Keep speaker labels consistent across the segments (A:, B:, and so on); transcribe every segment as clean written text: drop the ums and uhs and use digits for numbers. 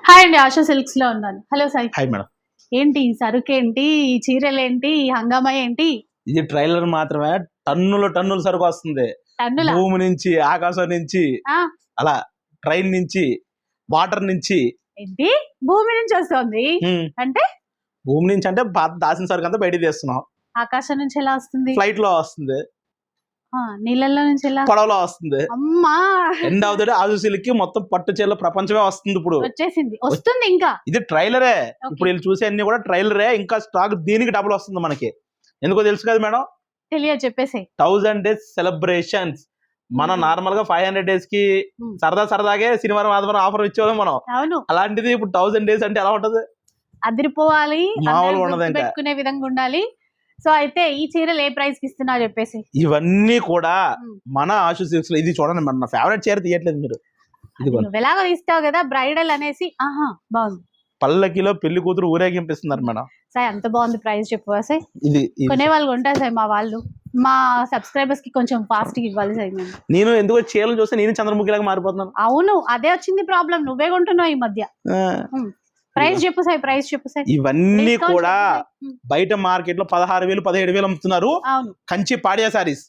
A: Hi అండి, ASHA silks లో ఉన్నాను. హలో సాయి.
B: Hi madam.
A: ఏంటి ఈ సరుకేంటి, ఈ చీరలేంటి, ఈ హంగామా ఏంటి?
B: ఇది ట్రైలర్ మాత్రమే. టన్నుల సరుకు వస్తుంది.
A: టన్నులా?
B: భూమి నుంచి, ఆకాశం నుంచి,
A: ఆ,
B: అలా ట్రైన్ నుంచి, వాటర్ నుంచి.
A: ఏంటి భూమి నుంచి వస్తుంది అంటే?
B: భూమి నుంచి అంటే దాసిన సరుకు అంతా బయటికి తీస్తున్నాం.
A: ఆకాశం నుంచి ఎలా వస్తుంది?
B: ఫ్లైట్ లో వస్తుంది,
A: నీళ్ళల్లో నుంచి ఎలా?
B: పడవలో వస్తుంది.
A: అమ్మా,
B: ఎండ్ ఆఫ్ ద డే ఆశుశీలకి మొత్తం పట్టు చీరల ప్రపంచమే వస్తుంది. ఇప్పుడు
A: వచ్చేసింది, వస్తుంది. ఇంకా
B: ఇది ట్రైలరే. ఇప్పుడు వీళ్ళు చూసే అన్ని కూడా ట్రైలరే. ఇంకా స్టాక్ దీనికి డబుల్ వస్తుంది మనకి. ఎందుకో తెలుసు కదా మేడం?
A: తెలియదు, చెప్పేసి.
B: 1000 days సెలబ్రేషన్స్. మనం నార్మల్ గా 500 days కి సరదాగే శనివారం ఆదివారం ఆఫర్ ఇచ్చేవాళ్ళం మనం.
A: అవును.
B: అలాంటిది ఇప్పుడు 1000 days అంటే ఎలా ఉంటది?
A: అదిరిపోవాలి,
B: మామూలుగా ఉండదు. ఇంకా
A: పెట్టుకునే విధంగా ఉండాలి. సో అయితే ఈ చీరలు ఏ ప్రైస్ కి ఇస్తున్నా చెప్పేసి.
B: ఇవన్నీ కూడా మన ఆశు సిల్క్స్ లో. ఇది చూడండి మేడం, నా ఫేవరెట్ చీర తీయట్లేదు మీరు. ఇది
A: నువ్వు ఎలాగో తీస్తావు కదా బ్రైడల్ అనేసి. బాగుంది.
B: పల్లకిలో పెళ్లి కూతురు ఊరేగింపిస్తున్నారు మేడం.
A: సార్ అంత బాగుంది, ప్రైస్ చెప్పు సార్.
B: ఇది
A: కొనే వాళ్ళు కొంటారు సార్, మా వాళ్ళు, మా సబ్స్క్రైబర్స్ కి కొంచెం ఫాస్ట్ గా ఇవ్వాలి సార్.
B: నేను ఎందుకో చీరలు చూస్తే నేను చంద్రముఖిలాగా మారిపోతున్నాను.
A: అవును, అదే వచ్చింది ప్రాబ్లం. నువ్వే కొంటున్నావు ఈ మధ్య. ప్రైస్ చెప్పు సార్, ప్రైస్ చెప్పు సార్.
B: ఇవన్నీ కూడా బయట మార్కెట్ లో 16,000 17,000 అమ్ముతున్నారు. కంచి పాడియా సారీస్.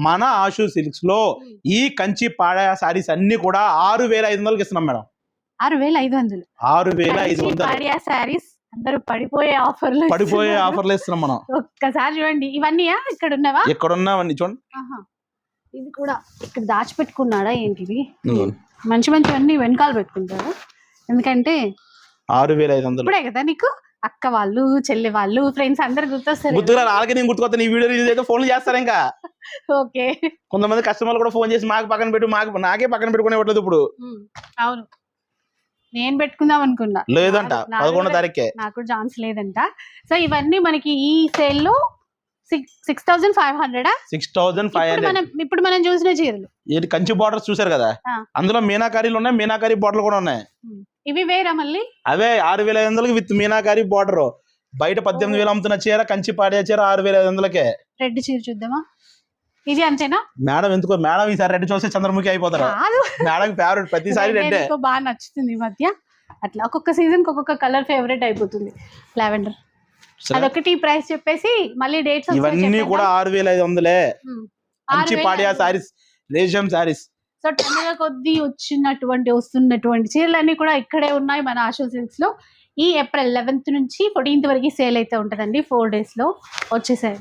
B: మన ఆశు సిల్క్స్ లో ఈ కంచి పాడియా సారీస్ అన్ని కూడా 6,500 ఇస్తున్నాం మేడం.
A: 6,500?
B: 6,500
A: పాడియా సారీస్. అందరూ పడిపోయే
B: ఆఫర్లు ఇస్తున్నాం మనం.
A: ఒక్కసారి చూడండి. ఇవన్నీ ఇక్కడ ఉన్నావా?
B: ఇక్కడ ఉన్నావన్నీ చూడండి.
A: ఇది కూడా ఇక్కడ దాచిపెట్టుకున్నాడా ఏంటివి? మంచివన్నీ వెనకాల పెట్టుకుంటారు. ఎందుకంటే
B: 6,500
A: ఇప్పుడే కదా నీకు అక్క వాళ్ళు, చెల్లి వాళ్ళు, ఫ్రెండ్స్ అందరు గుర్తొస్తారు.
B: గుర్తురా? వాళ్ళకి నేను గుర్తుకొస్తాను. ఈ వీడియో రిలీజ్ అయితే ఫోన్లు చేస్తారు. ఇంకా
A: ఓకే,
B: కొంతమంది కస్టమర్లు కూడా ఫోన్ చేసి మాకు పక్కన పెట్టు, నాకే పక్కన పెట్టుకునే ఇవ్వట్లేదు ఇప్పుడు.
A: అవును, నేను పెట్టుకుందాం అనుకున్నా.
B: లేదంట, 11వ తారీఖే.
A: నాకు ఛాన్స్ లేదంట. సో ఇవన్నీ మనకి ఈ సేల్ లో 6,500.
B: 6,500.
A: ఇప్పుడు మనం చూసిన చీరలు
B: ఇది కంచి బార్డర్స్ చూసారు కదా, అందులో మీనాకారీలు ఉన్నాయి, మీనాకారీ బార్డర్లు కూడా ఉన్నాయి.
A: ఇవి వేరా మళ్ళీ?
B: అవే 6,500 విత్ మీనాకారీ బార్డర్. బయట 18,000 అమ్ముతున్న చీర కంచి పాడియా చీర 6,500కే.
A: రెడ్ చీర చూద్దామా? ఇది అంతేనా
B: మేడం? ఎందుకో మేడం ఈసారి రెడ్ చూస్తే చంద్రముఖి అయిపోతారు. మేడం ఫేవరెట్ ప్రతిసారి రెడ్.
A: బాగా నచ్చుతుంది ఈ మధ్య. అట్లా ఒక్కొక్క సీజన్ ఒక్కొక్క కలర్ ఫేవరెట్ అయిపోతుంది. లావెండర్ అదొకటి. ప్రైస్ చెప్పేసి మళ్ళీ డేట్స్.
B: ఇవన్నీ కూడా 6,500 కంచి పాడియా సారీస్, రేషం సారీస్.
A: సో టన్నుల కొద్దీ వస్తున్నటువంటి చీరలన్నీ కూడా ఇక్కడే ఉన్నాయి మన ఆశా సిల్క్స్ లో. ఈ ఏప్రిల్ 11th నుంచి 14th వరకు సేల్ అయితే ఉంటుందండి. 4 days లో వచ్చేసాయి.